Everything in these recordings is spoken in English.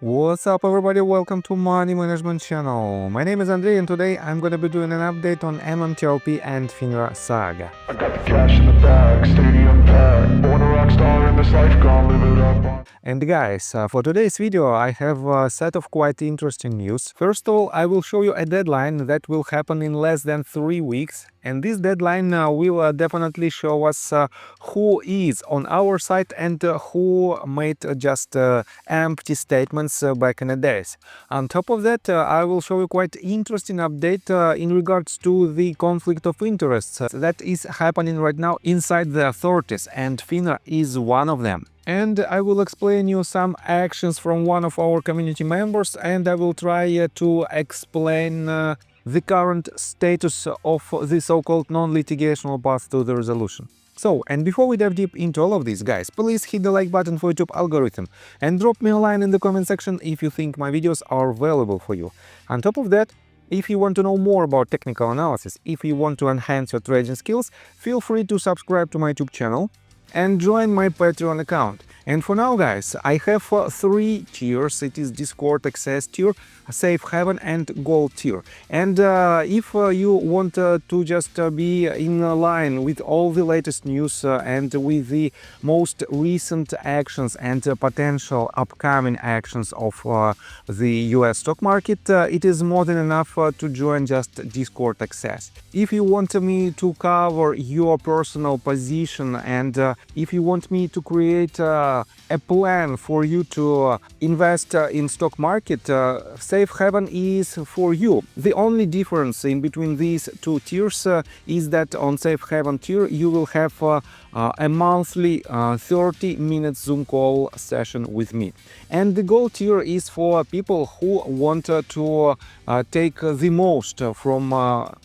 What's up everybody, welcome to Money Management channel. My name is Andrei and today I'm gonna be doing an update on MMTLP and FINRA saga. I got the cash in the bag, stadium packed, born a rock star in this life, gonna live it up. And guys, for today's video I have a set of quite interesting news. First of all, I will show you a deadline that will happen in less than 3 weeks. And this deadline will definitely show us who is on our side and who made just empty statements back in the days. On top of that, I will show you quite interesting update in regards to the conflict of interests that is happening right now inside the authorities, and FINRA is one of them. And I will explain you some actions from one of our community members, and I will try to explain the current status of the so-called non-litigational path to the resolution. So, and before we dive deep into all of this, guys, please hit the like button for YouTube algorithm and drop me a line in the comment section if you think my videos are valuable for you. On top of that, if you want to know more about technical analysis, if you want to enhance your trading skills, feel free to subscribe to my YouTube channel and join my Patreon account. And for now, guys, I have 3 tiers. It is Discord access tier, Safe Haven and Gold tier. And if you want to just be in line with all the latest news and with the most recent actions and potential upcoming actions of the US stock market, it is more than enough to join just Discord access. If you want me to cover your personal position and if you want me to create a plan for you to invest in stock market, Safe Haven is for you. The only difference in between these 2 tiers is that on Safe Haven tier you will have a monthly 30-minute Zoom call session with me. And the Gold tier is for people who want to take the most from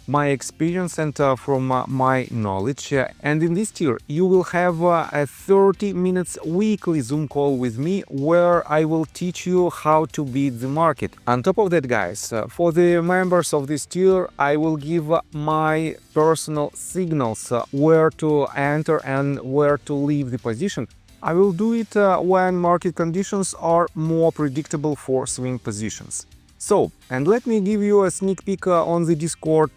my experience and from my knowledge. And in this tier you will have a 30 minutes weekly Zoom call with me where I will teach you how to beat the market. On top of that, guys, for the members of this tier I will give my personal signals where to enter and where to leave the position. I will do it when market conditions are more predictable for swing positions. So, and let me give you a sneak peek on the Discord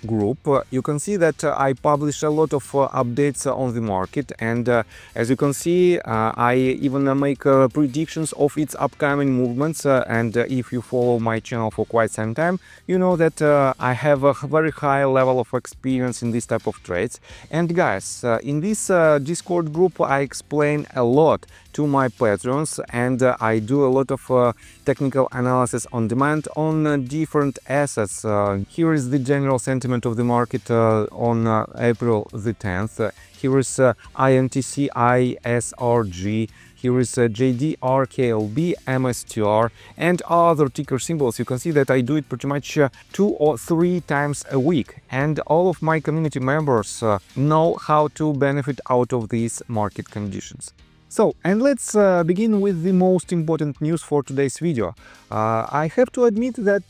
group. You can see that I publish a lot of updates on the market, and as you can see, I even make predictions of its upcoming movements. And if you follow my channel for quite some time, you know that I have a very high level of experience in this type of trades. And guys, in this Discord group, I explain a lot to my patrons, and I do a lot of technical analysis on demand on different assets. Here is the general sentiment of the market on April the 10th. Here is INTC, ISRG. Here is JDR, KLB, MSTR, and other ticker symbols. You can see that I do it pretty much 2 or 3 times a week. And all of my community members know how to benefit out of these market conditions. So, and let's begin with the most important news for today's video. I have to admit that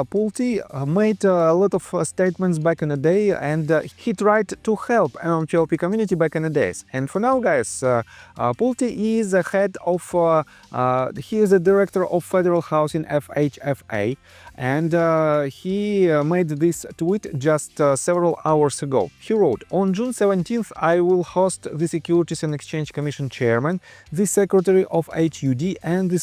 Pulte made a lot of statements back in the day, and he tried to help MMTLP community back in the days. And for now, guys, Pulte is the head of, he is the director of Federal Housing FHFA, and he made this tweet just several hours ago. He wrote, "On June 17th, I will host the Securities and Exchange Commission chairman, the Secretary of HUD, and the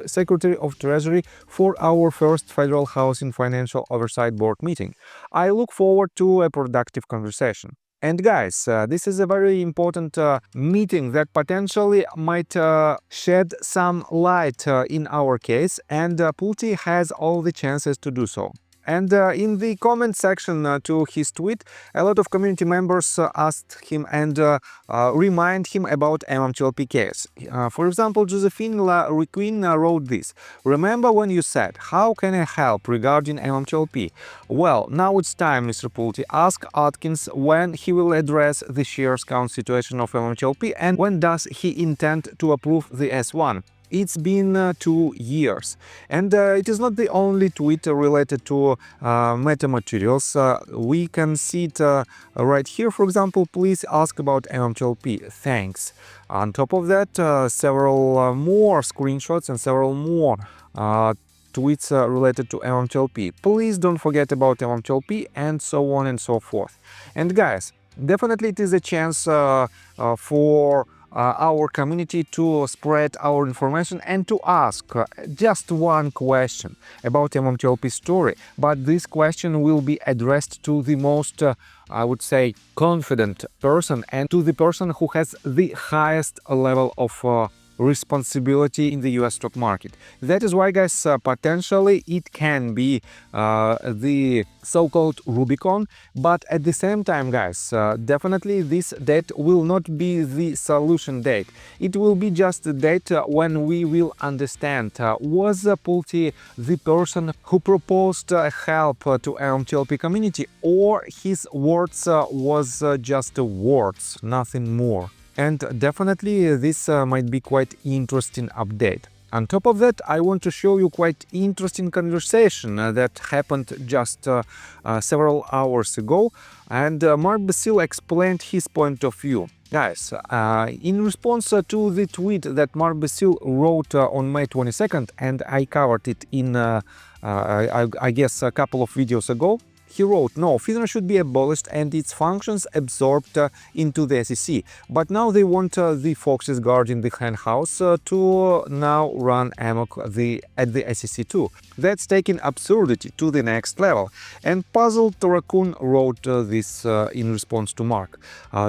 Secretary of Treasury for our first Federal Housing Financial Oversight Board meeting. I look forward to a productive conversation." And guys, this is a very important meeting that potentially might shed some light in our case, and Pulte has all the chances to do so. And in the comment section to his tweet, a lot of community members asked him and remind him about MMTLP case. For example, Josephine Requeen wrote this: "Remember when you said, 'How can I help regarding MMTLP?' Well, now it's time, Mr. Pulte. Ask Atkins when he will address the shares count situation of MMTLP and when does he intend to approve the S1. It's been 2 years, and it is not the only tweet related to metamaterials. We can see it right here. For example, please ask about MMTLP. Thanks. On top of that, several more screenshots and several more tweets related to MMTLP. Please don't forget about MMTLP, and so on and so forth. And guys, definitely it is a chance for our community to spread our information and to ask just one question about MMTLP story. But this question will be addressed to the most, I would say, confident person and to the person who has the highest level of responsibility in the US stock market. That is why, guys, potentially it can be the so-called Rubicon, but at the same time, guys, definitely this date will not be the solution date. It will be just the date when we will understand was Pulti the person who proposed help to MMTLP community, or his words was just words, nothing more. And definitely this might be quite interesting update. On top of that, I want to show you quite interesting conversation that happened just several hours ago, and Mark Basile explained his point of view. Guys, in response to the tweet that Mark Basile wrote on May 22nd, and I covered it in, I guess, a couple of videos ago, he wrote, no, FINRA should be abolished and its functions absorbed into the SEC. But now they want the foxes guarding the hen house to now run amok at the SEC too. That's taking absurdity to the next level. And Puzzled Raccoon wrote this in response to Mark.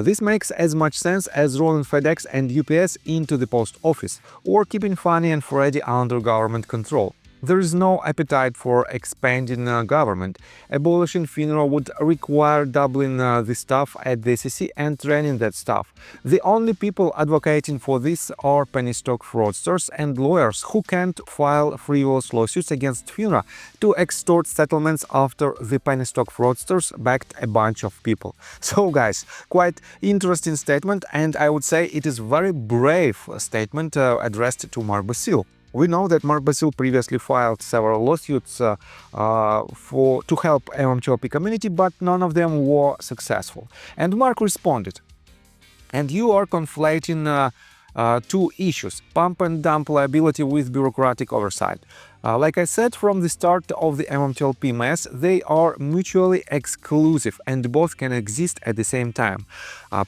This makes as much sense as rolling FedEx and UPS into the post office, or keeping Fannie and Freddie under government control. There is no appetite for expanding government. Abolishing FINRA would require doubling the staff at the SEC and training that staff. The only people advocating for this are penny stock fraudsters and lawyers who can't file frivolous lawsuits against FINRA to extort settlements after the penny stock fraudsters backed a bunch of people. So guys, quite interesting statement, and I would say it is very brave statement addressed to Mark Basile. We know that Mark Basile previously filed several lawsuits to help MMTLP community, but none of them were successful. And Mark responded, and you are conflating two issues, pump and dump liability with bureaucratic oversight. Like I said from the start of the MMTLP mess, they are mutually exclusive and both can exist at the same time.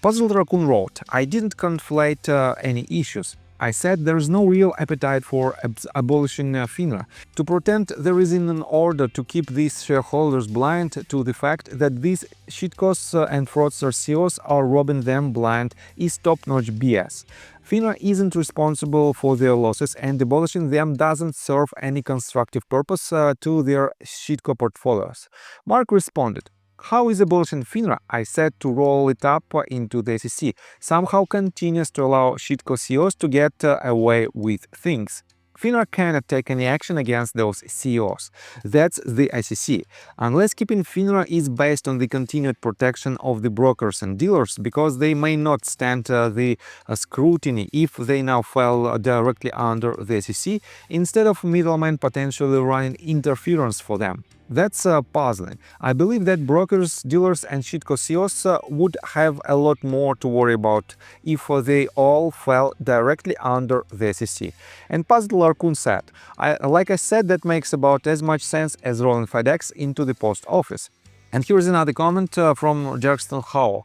Puzzled Raccoon wrote, I didn't conflate any issues. I said there is no real appetite for abolishing FINRA. To pretend there is in order to keep these shareholders blind to the fact that these shitcosts and fraudster CEOs are robbing them blind is top-notch BS. FINRA isn't responsible for their losses, and abolishing them doesn't serve any constructive purpose to their shitco portfolios. Mark responded, how is abolishing FINRA, I said, to roll it up into the SEC, somehow continues to allow shitco CEOs to get away with things. FINRA cannot take any action against those CEOs. That's the SEC. Unless keeping FINRA is based on the continued protection of the brokers and dealers, because they may not stand the scrutiny if they now fall directly under the SEC, instead of middlemen potentially running interference for them. That's puzzling. I believe that brokers, dealers and shitco CEOs would have a lot more to worry about if they all fell directly under the SEC. And Puzzled Raccoon said, like I said, that makes about as much sense as rolling FedEx into the post office. And here's another comment from Jackson Howell.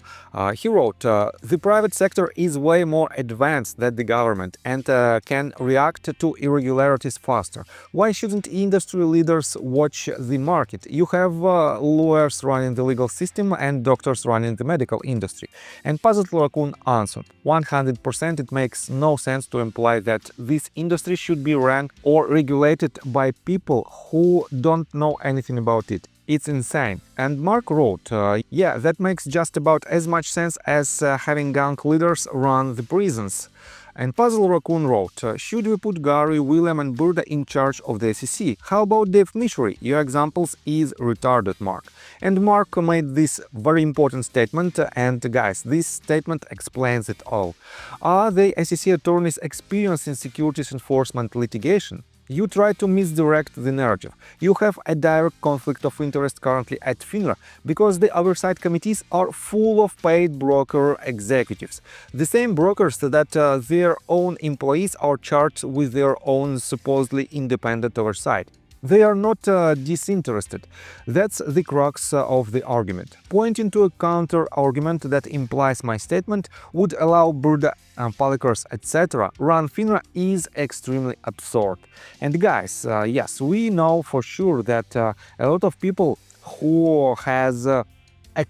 He wrote, the private sector is way more advanced than the government and can react to irregularities faster. Why shouldn't industry leaders watch the market? You have lawyers running the legal system and doctors running the medical industry. And Puzzled Raccoon answered, 100% it makes no sense to imply that this industry should be run or regulated by people who don't know anything about it. It's insane. And Mark wrote, yeah, that makes just about as much sense as having gang leaders run the prisons. And Puzzle Raccoon wrote, should we put Gary, William and Burda in charge of the SEC? How about Dave Mishry? Your examples is retarded, Mark. And Mark made this very important statement, and guys, this statement explains it all. Are the SEC attorneys experienced in securities enforcement litigation? You try to misdirect the narrative. You have a direct conflict of interest currently at FINRA because the oversight committees are full of paid broker executives. The same brokers that their own employees are charged with their own supposedly independent oversight. They are not disinterested. That's the crux of the argument. Pointing to a counter-argument that implies my statement would allow Burda, Palikars, etc. run FINRA is extremely absurd. And guys, yes, we know for sure that a lot of people who has a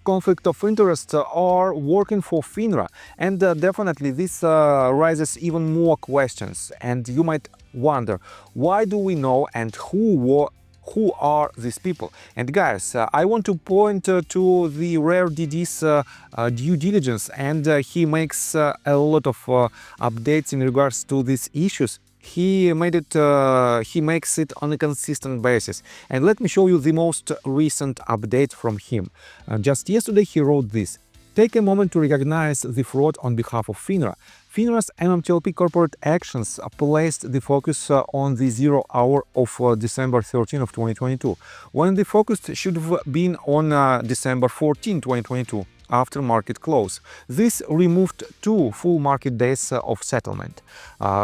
conflict of interest are working for FINRA, and definitely this raises even more questions, and you might wonder, why do we know and who are these people? And guys, I want to point to the Rare DD's due diligence, and he makes a lot of updates in regards to these issues. He makes it on a consistent basis. And let me show you the most recent update from him. Just yesterday he wrote this. Take a moment to recognize the fraud on behalf of FINRA. FINRA's MMTLP corporate actions placed the focus on the 0 hour of December 13 of 2022, when the focus should have been on December 14, 2022. After market close. This removed 2 full market days of settlement.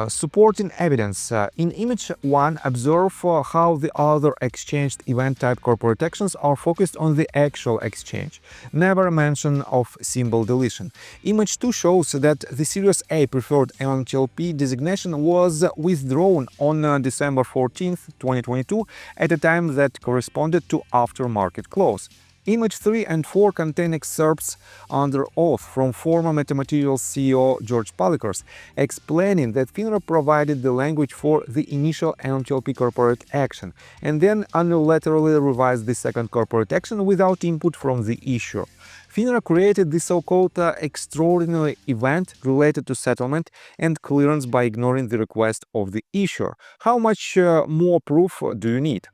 Supporting evidence. In image 1, observe how the other exchanged event-type corporate actions are focused on the actual exchange. Never mention of symbol deletion. Image 2 shows that the Series A preferred MMTLP designation was withdrawn on December 14, 2022, at a time that corresponded to after market close. Image 3 and 4 contain excerpts under oath from former MetaMaterials CEO George Palikars, explaining that FINRA provided the language for the initial MMTLP corporate action and then unilaterally revised the second corporate action without input from the issuer. FINRA created the so-called extraordinary event related to settlement and clearance by ignoring the request of the issuer. How much more proof do you need?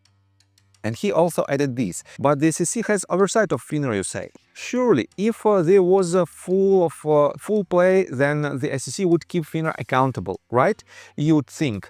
And he also added this, but the SEC has oversight of FINRA, you say. Surely, if there was a full play, then the SEC would keep FINRA accountable, right? You'd think.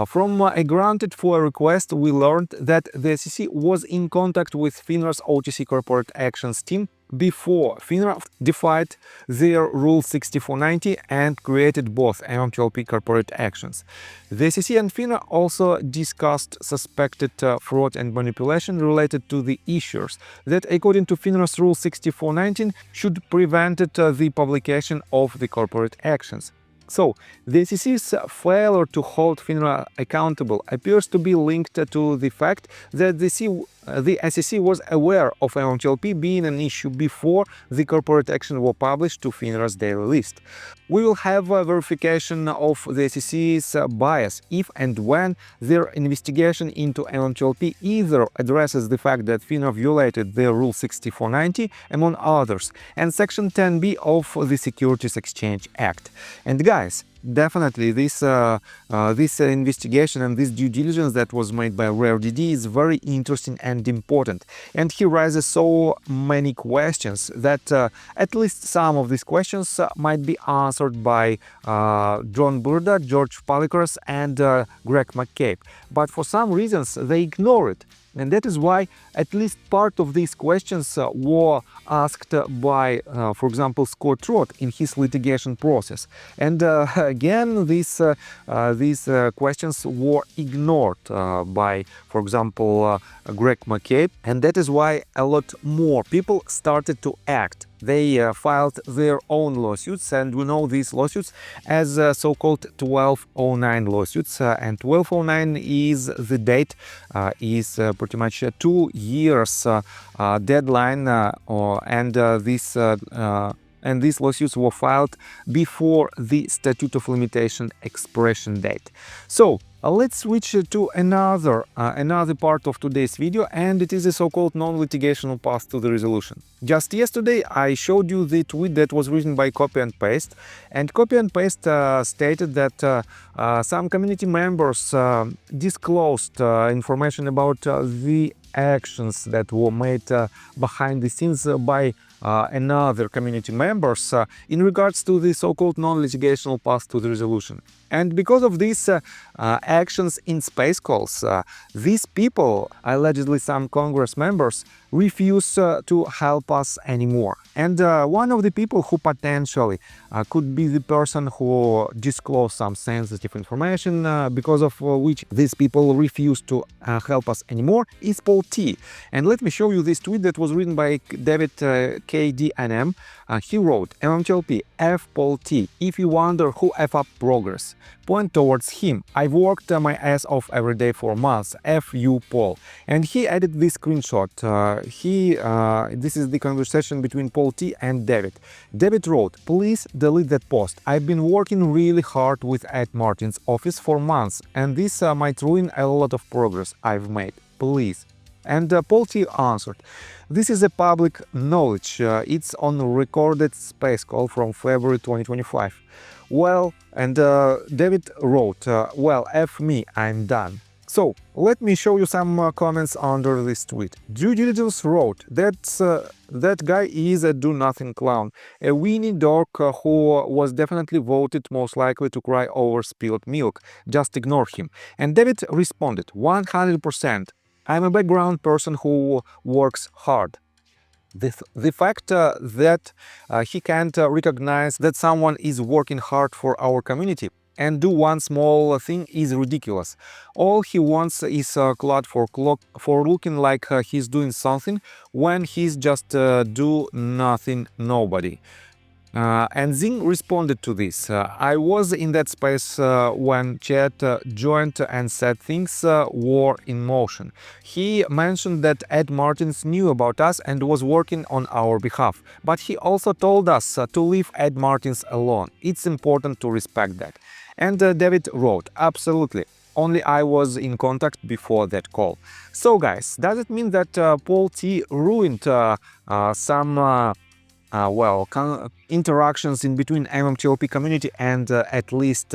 From a granted FOIA request, we learned that the SEC was in contact with FINRA's OTC corporate actions team before FINRA defied their Rule 6490 and created both MMTLP corporate actions. The SEC and FINRA also discussed suspected fraud and manipulation related to the issuers that, according to FINRA's Rule 6419, should prevent the publication of the corporate actions. So, the SEC's failure to hold FINRA accountable appears to be linked to the fact that the SEC was aware of MMTLP being an issue before the corporate actions were published to FINRA's daily list. We will have a verification of the SEC's bias if and when their investigation into MMTLP either addresses the fact that FINRA violated their Rule 6490, among others, and Section 10b of the Securities Exchange Act. And guys, definitely this investigation and this due diligence that was made by Rare DD is very interesting and important, and he raises so many questions that at least some of these questions might be answered by John Burda, George Palikars and Greg McCabe, but for some reasons they ignore it. And that is why at least part of these questions were asked by, for example, Scott Roth in his litigation process. And again, these questions were ignored by, for example, Greg McCabe. And that is why a lot more people started to act. They filed their own lawsuits, and we know these lawsuits as so-called 1209 lawsuits. And 1209 is the date, is pretty much 2 years deadline, and these lawsuits were filed before the statute of limitation expiration date. So, Let's switch to another part of today's video, and it is a so-called non-litigational path to the resolution. Just yesterday I showed you the tweet that was written by Copy and Paste, and Copy and Paste stated that some community members disclosed information about the actions that were made behind the scenes by another community members in regards to the so-called non-litigational path to the resolution. And because of these actions in space calls, these people, allegedly some Congress members, refuse to help us anymore. And one of the people who potentially could be the person who disclosed some sensitive information because of which these people refuse to help us anymore is Paul T. And let me show you this tweet that was written by David KDNM. He wrote, MMTLP, F Paul T. If you wonder who F up progress, point towards him. I've worked my ass off every day for months. F you, Paul. And he added this screenshot. This is the conversation between Paul T and David. David wrote, please delete that post. I've been working really hard with Ed Martin's office for months, and this might ruin a lot of progress I've made. Please. And Paul T answered, this is a public knowledge. It's on a recorded space call from February 2025. Well, and David wrote, well, F me, I'm done. So, let me show you some comments under this tweet. Due Diligence wrote, that guy is a do-nothing clown, a weenie dog who was definitely voted most likely to cry over spilled milk. Just ignore him. And David responded, 100%. I'm a background person who works hard. The fact that he can't recognize that someone is working hard for our community and do one small thing is ridiculous. All he wants is clout for looking like he's doing something when he's just do nothing nobody. And Zing responded to this. I was in that space when Chet joined and said things were in motion. He mentioned that Ed Martins knew about us and was working on our behalf. But he also told us to leave Ed Martins alone. It's important to respect that. And David wrote, absolutely. Only I was in contact before that call. So guys, does it mean that Paul T ruined some interactions in between MMTLP community and at least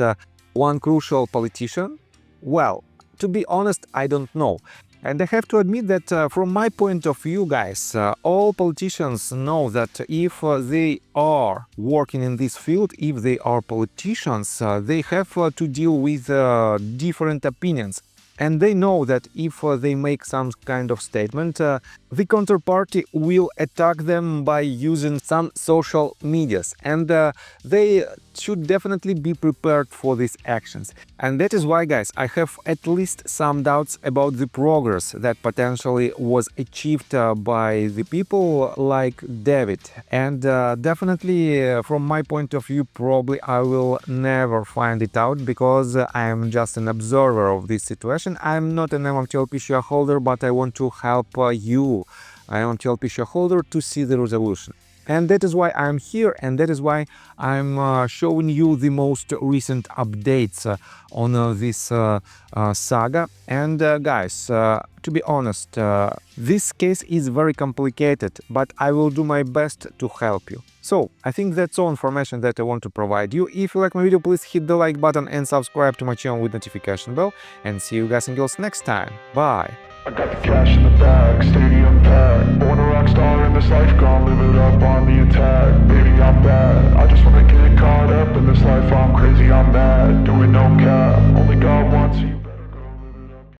one crucial politician? Well, to be honest, I don't know. And I have to admit that from my point of view, guys, all politicians know that if they are working in this field, if they are politicians, they have to deal with different opinions. And they know that if they make some kind of statement, the counterparty will attack them by using some social medias. And they should definitely be prepared for these actions. And that is why, guys, I have at least some doubts about the progress that potentially was achieved by the people like David. And definitely, from my point of view, probably I will never find it out because I am just an observer of this situation. I'm not an MMTLP shareholder, but I want to help you, MMTLP shareholder, to see the resolution. And that is why I'm here, and that is why I'm showing you the most recent updates on this saga. And guys, to be honest, this case is very complicated, but I will do my best to help you. So, I think that's all information that I want to provide you. If you like my video, please hit the like button and subscribe to my channel with notification bell. And see you guys and girls next time. Bye! I got the cash in the bag, stadium packed. Born a rock star in this life, gone live it up on the attack. Baby,